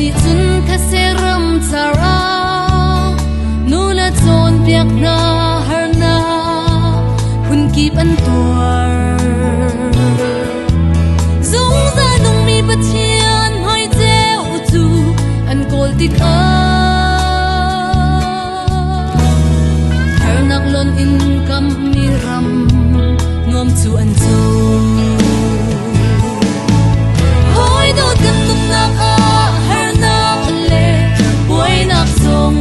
ni chun kha seram chara nuna chon piak na harna hun kip an tuar Zungzal nungmi Pathian Faiceu chu an kawl tikah Harnak lonh in Kamhmi Ram nuam chu an chung hoi do kan nunnak Harnak le buainak zong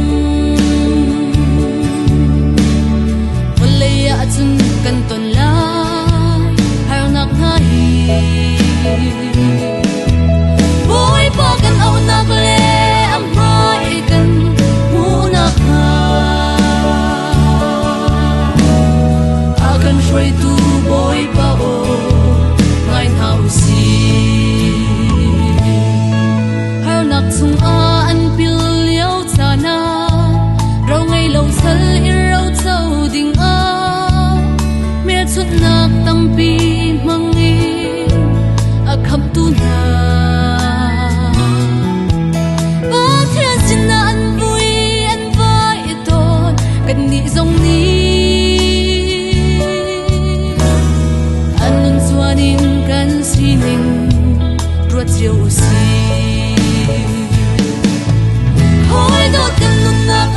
Vawlei ahcun kan ton lai Harnak ngai Bawipa kan auhnak le hmai kan hmuhnak akan hruaitu Bawipa ngai hau si Harnak chung an pil liao chana rau ngai lo sal in rau chau ding mer chut nak tampi mangi akham tu na Pathian sin na an vui an vai ton kan ni zong ni an nun chuanin kan sining ruat chiu si hoi do kan nunnak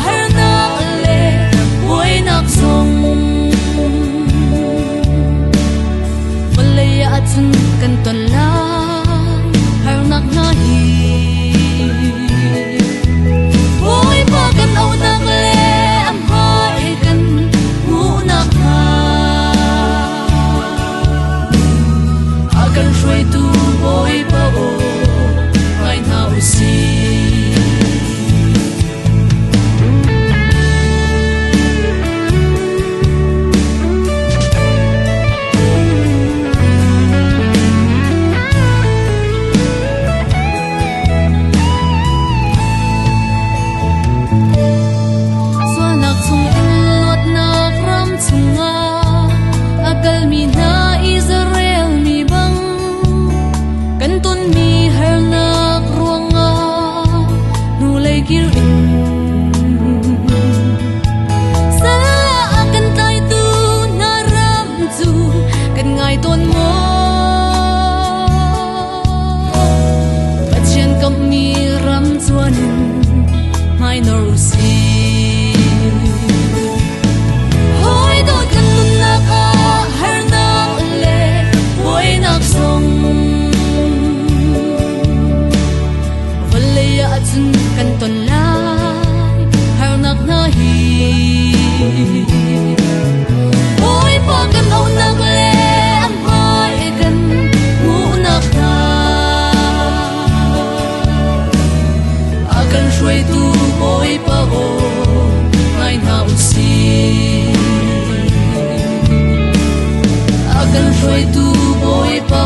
harnak le buainak zong Vawlei ahcun kan ton lai Harnak ngai Bawipa kan auhnak le hmai kan hmuhnak akan hruaitu Bawipa ngai hau si Kamhmi na Israel mi bang kantun mi Harnak ruanga nulay kirin sa akan tay tu naram tu kan ngai ton mo Pathian Kamhmi Ram chuanin mai nor si hoi do kan nunnak Harnak le buainak zong Vawlei ahcun kan ton lai Harnak ngai Bawipa kan auhnak le hmai kan hmuhnak akan hruaitu Bawipa ngai hau si akan hruaitu Bawipa